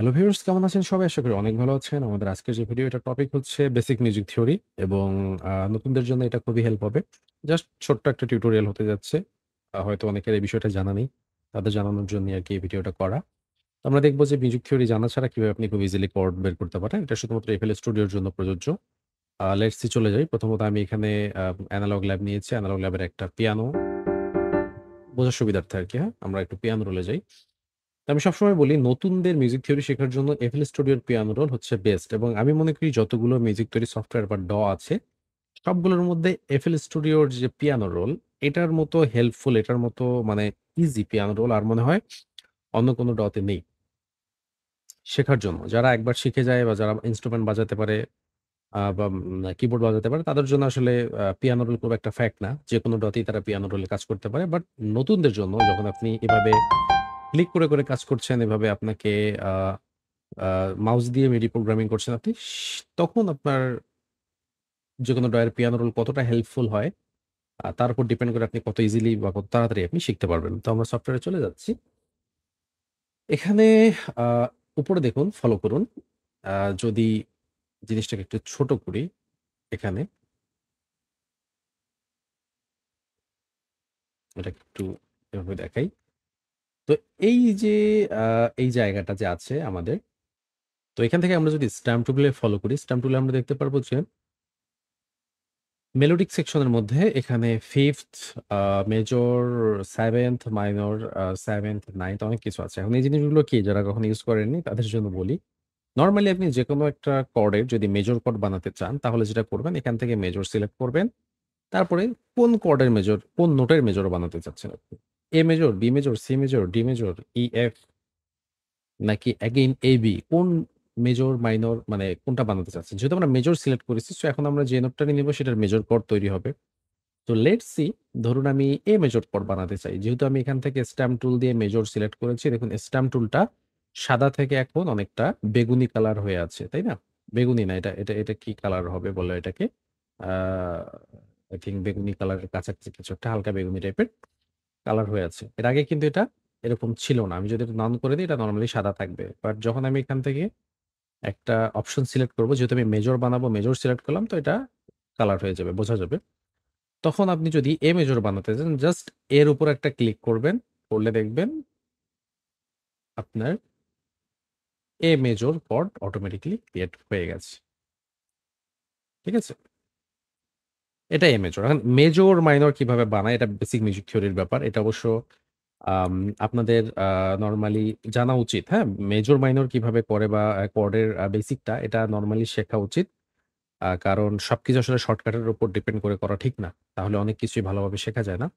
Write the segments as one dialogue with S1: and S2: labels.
S1: Hello viewers, কেমন আছেন সবাই? আশা করি অনেক ভালো আছেন। আমাদের আজকের যে ভিডিও এটার টপিক হচ্ছে বেসিক মিউজিক থিওরি এবং নতুনদের জন্য এটা খুবই হেল্প হবে। জাস্ট ছোট্ট একটা টিউটোরিয়াল হতে যাচ্ছে। হয়তো অনেকের এই বিষয়টা জানা নেই। তাদের জানানোর জন্যই আরকি এই ভিডিওটা করা। তো আমরা দেখব যে মিউজিক থিওরি জানা ছাড়া কিভাবে আপনি খুব ইজিলি কর্ড বের করতে পারেন। এটা শুধুমাত্র FL স্টুডিওর জন্য প্রযোজ্য। লেটস সি চলে যাই। প্রথমত আমি এখানে অ্যানালগ ল্যাব নিয়েছি। অ্যানালগ ল্যাবের একটা পিয়ানো বোঝার সুবিধার্থে আরকি, হ্যাঁ? আমরা একটু পিয়ানো রোলে যাই। তো আমি সবসময় বলি নতুনদের মিউজিক থিওরি শেখার জন্য FL Studio এর পিয়ানো রোল হচ্ছে বেস্ট এবং আমি মনে করি যতগুলো মিউজিক তৈরি সফটওয়্যার বা আছে সবগুলোর মধ্যে FL Studio র যে পিয়ানো রোল এটার মতো হেল্পফুল, এটার মতো মানে ইজি পিয়ানো রোল আর মনে হয় অন্য কোনো তে নেই শেখার জন্য। যারা একবার শিখে যায় বা যারা ইন্সট্রুমেন্ট বাজাতে পারে বা কিবোর্ড বাজাতে পারে তাদের জন্য আসলে পিয়ানো রোল খুব একটা ফ্যাক্ট না। যেকোনো তেই তারা পিয়ানো রোলে কাজ করতে পারে। বাট নতুনদের জন্য যখন আপনি এভাবে ক্লিক করে কাজ করছেন, এভাবে আপনাকে আ আ মাউস দিয়ে মিডি প্রোগ্রামিং করছেন আপনি, তখন আপনার যেকোনো ডয়ের পিয়ানো রোল কতটা হেল্পফুল হয়, তার উপর ডিপেন্ড করে আপনি কত ইজিলি বা কত তাড়াতাড়ি আপনি শিখতে পারবেন। তো আমরা সফটওয়্যারে চলে যাচ্ছি। এখানে আ উপরে দেখুন, ফলো করুন। আ যদি জিনিসটাকে একটু ছোট করি এখানে, এটাকে একটু এভাবে দেখাই। তো এই যে আ এই জায়গাটা যে আছে আমাদের, তো এখান থেকে আমরা যদি স্ট্যাম্প টুলে ফলো করি, স্ট্যাম্প টুলে আমরা দেখতে পারবো যে মেলোডিক সেকশনের মধ্যে এখানে 5th major, 7th minor, 7th, 9th অনেক কিছু আছে। এখন এই জিনিসগুলো কি যারা কখনো ইউজ করেননি তাদের জন্য বলি। নরমালি আপনি যেকোনো একটা কর্ডের যদি মেজর কর্ড বানাতে চান তাহলে যেটা করবেন এখান থেকে মেজর সিলেক্ট করবেন। তারপরে কোন কর্ডের মেজর, কোন নোটের মেজর বানাতে চাচ্ছেন আপনি। A major, B major, C major, D major, E, F নাকি এগেইন এবি কোন মেজর মাইনর মানে কোনটা বানাতে চাচ্ছেন? যেহেতু আমরা মেজর সিলেক্ট করেছি সো এখন আমরা যে নোটটা নিব সেটার মেজর কর্ড তৈরি হবে। তো লেটস সি ধরুন আমি এ মেজর কর্ড বানাতে চাই। যেহেতু আমি এখান থেকে স্ট্যাম্প টুল দিয়ে মেজর সিলেক্ট করেছি। দেখুন স্ট্যাম্প টুলটা সাদা থেকে এখন অনেকটা বেগুনি কালার হয়ে আছে। তাই না? বেগুনি না, এটা কি কালার হবে বলে এটাকে? আ আই থিংক বেগুনি কালারের কাছাকাছি কিছু একটা হালকা বেগুনি টাইপের কালার হয়ে আছে। এর আগে কিন্তু এটা এরকম ছিল না। আমি যদি এটা নন করে দিই এটা নরমালি সাদা থাকবে। বাট যখন আমি এখান থেকে একটা অপশন সিলেক্ট করব, যেহেতু আমি মেজর বানাবো, মেজর সিলেক্ট করলাম তো এটা কালার হয়ে যাবে, বোঝা যাবে। তখন আপনি যদি এ মেজর বানাতে চান, জাস্ট এর উপর একটা ক্লিক করবেন। করলে দেখবেন আপনার a major cord automatically create হয়ে গেছে। ঠিক আছে? এটা এ মেজর। এখন মেজর মাইনর কিভাবে বানায় এটা বেসিক মিউজিক থিওরির ব্যাপার। এটা অবশ্য আপনাদের নরমালি জানা উচিত। হ্যাঁ? মেজর মাইনর কিভাবে করে বা কর্ডের বেসিকটা এটা নরমালি শেখা উচিত। কারণ সবকিছু আসলে শর্টকাটের উপর ডিপেন্ড করে করা ঠিক না। তাহলে অনেক কিছুই ভালোভাবে শেখা যায় না।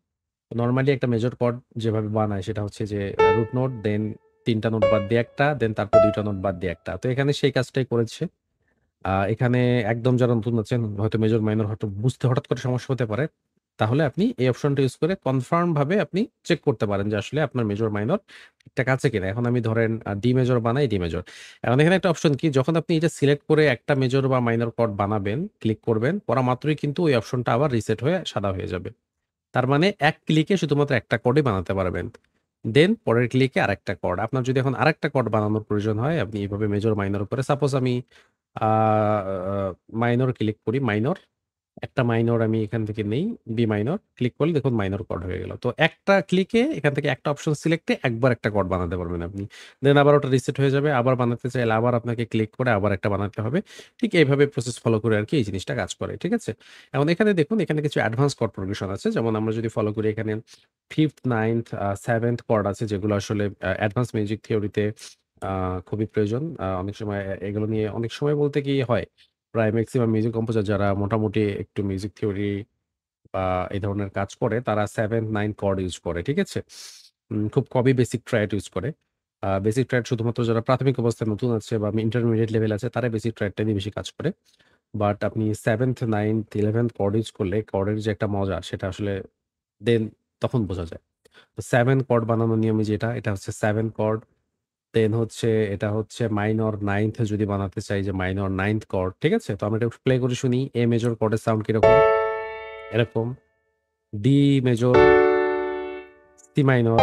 S1: নরমালি একটা মেজর কর্ড যেভাবে বানায় সেটা হচ্ছে যে রুট নোট, দেন ৩ টা নোট বাদ দিয়ে ১ টা, দেন তারপর ২ টা নোট বাদ দিয়ে ১ টা। তো এখানে সেই কাজটাই করেছে। এখানে একদম যারা নতুন আছেন হয়তো মেজর মাইনর হয়তো বুঝতে হঠাৎ করে সমস্যা হতে পারে। তাহলে আপনি এই অপশনটা ইউজ করে কনফার্ম ভাবে আপনি চেক করতে পারেন যে আসলে আপনার মেজর মাইনর ঠিকঠাক আছে কিনা। এখন আমি ধরেন ডি মেজর বানাই, ডি মেজর। এখন এখানে একটা অপশন কি যখন আপনি এটা সিলেক্ট করে একটা মেজর বা মাইনর কর্ড বানাবেন, ক্লিক করবেন, করা মাত্রই কিন্তু ওই অপশনটা আবার রিসেট হয়ে সাদা হয়ে যাবে। তার মানে এক ক্লিকে শুধুমাত্র একটা কর্ডই বানাতে পারবেন। দেন পরের ক্লিকে আরেকটা কর্ড। আপনার যদি এখন আরেকটা কর্ড বানানোর প্রয়োজন হয়, আপনি এভাবে মেজর মাইনর করে সাপোজ আমি আ মাইনর ক্লিক করি, মাইনর। একটা মাইনর আমি এখান থেকে নেই, বি মাইনর। ক্লিক করলে দেখুন মাইনর কর্ড হয়ে গেল। তো একটা ক্লিকে এখান থেকে একটা অপশন সিলেক্টে একবার একটা কর্ড বানাতে পারবেন আপনি। দেন আবার ওটা রিসেট হয়ে যাবে। আবার বানাতে চাইলে আবার আপনাকে ক্লিক করে আবার একটা বানাতে হবে। ঠিক এইভাবে প্রসেস ফলো করে আরকি এই জিনিসটা কাজ করে। ঠিক আছে? এখন এখানে দেখুন এখানে কিছু অ্যাডভান্স কর্ড প্রোগ্রেশন আছে। যেমন আমরা যদি ফলো করি এখানে 5th, 9th, 7th কর্ড আছে যেগুলো আসলে অ্যাডভান্স মিউজিক থিওরিতে আ খুবই প্রয়োজন। অনেক সময় এগুলো নিয়ে অনেক সময় বলতে কি হয়, প্রায় মেক্সিমাম মিউজিক কম্পোজার যারা মোটামুটি একটু মিউজিক থিওরি বা এই ধরনের কাজ করে তারা 7, 9 কর্ড ইউজ করে। ঠিক আছে? খুব কমই বেসিক ট্রায়াড ইউজ করে। বেসিক ট্রায়াড শুধুমাত্র যারা প্রাথমিক অবস্থায় নতুন আছে বা ইন্টারমিডিয়েট লেভেল আছে তারা বেসিক ট্রায়াডটা নিয়ে বেশি কাজ করে। বাট আপনি 7th, 9th, 11th cord use করলে কর্ডের যে একটা মজা সেটা আসলে দেন তখন বোঝা যায়। তো 7 কর্ড বানানোর নিয়ম যেটা, এটা হচ্ছে 7 কর্ড। দেন হচ্ছে এটা হচ্ছে মাইনর 9th এ যদি বানাতে চাই যে মাইনর 9th কর্ড, ঠিক আছে? তো আমরা এটা একটু প্লে করে শুনি। এ মেজর কর্ডের সাউন্ড কিরকম? এরকম। D major, C minor,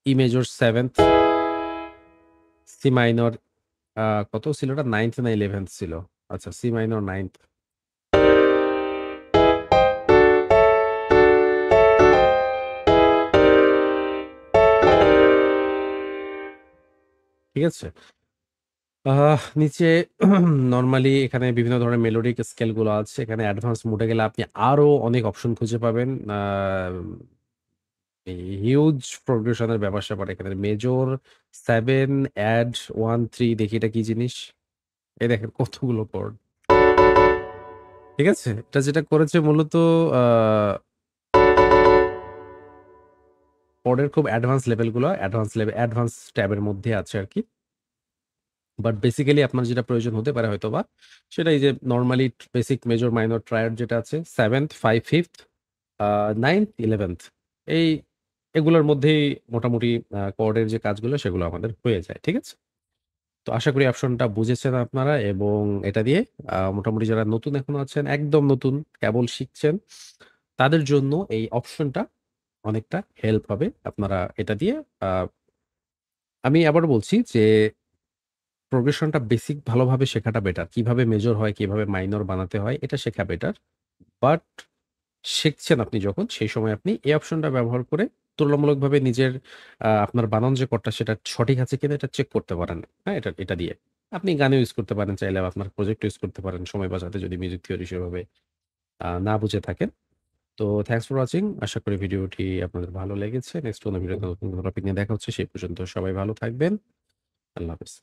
S1: E major 7th, C minor কত ছিল ওটা? 9th না 11th ছিল? আচ্ছা, সি মাইনর 9th। ঠিক আছে? নিচে নরমালি এখানে বিভিন্ন ধরনের মেলোডিক স্কেল গুলো আছে। এখানে অ্যাডভান্স মোড এ গেলে আপনি আরো অনেক অপশন খুঁজে পাবেন। হিউজ প্রোগ্রেশন এর ব্যাপার-স্যাপার এখানে। মেজর, 7, অ্যাড, 1, 3 দেখি এটা কি জিনিস? এই দেখেন কতগুলো কর্ড। ঠিক আছে? এটা যেটা করেছে মূলত আ কর্ডের খুব অ্যাডভান্স লেভেল গুলো অ্যাডভান্স ট্যাবের মধ্যে আছে আরকি। বাট বেসিক্যালি আপনার যেটা প্রয়োজন হতে পারে হয়তোবা, সেটা এই যে normally basic, major, minor, triad যেটা আছে 7th, 5, 5th, আ 9th, 11th এই এগুলোর মধ্যেই মোটামুটি কর্ডের যে কাজগুলো সেগুলো আমাদের হয়ে যায়। ঠিক আছে? তো আশা করি অপশনটা বুঝেছেন আপনারা এবং এটা দিয়ে মোটামুটি যারা নতুন এখনো আছেন, একদম নতুন, কেবল শিখছেন, তাদের জন্য এই অপশনটা অনেকটা হেল্প হবে। আপনারা এটা দিয়ে আ আমি আবারও বলছি যে প্রোগ্রেশনটা বেসিক ভালোভাবে শেখাটা বেটার। কিভাবে মেজর হয়, কিভাবে মাইনর বানাতে হয় এটা শেখা বেটার। বাট শিখছেন আপনি যখন সেই সময় আপনি এই অপশনটা ব্যবহার করে তুলনামূলকভাবে নিজের আপনার বানান যে কর্ডটা সেটা সঠিক আছে কিনা এটা চেক করতে পারেন। হ্যাঁ? এটা এটা দিয়ে। আপনি গানেও ইউজ করতে পারেন চাইলে আপনার প্রজেক্টে ইউজ করতে পারেন সময় বাঁচাতে যদি মিউজিক থিওরি সেভাবে না বুঝে থাকেন। তো থ্যাংকস ফর ওয়াচিং। আশা করি ভিডিওটি আপনাদের ভালো লেগেছে। নেক্সট কোনো ভিডিওতে নতুন কোনো টপিক নিয়ে দেখা হচ্ছে। সেই পর্যন্ত সবাই ভালো থাকবেন। আল্লাহ হাফেজ।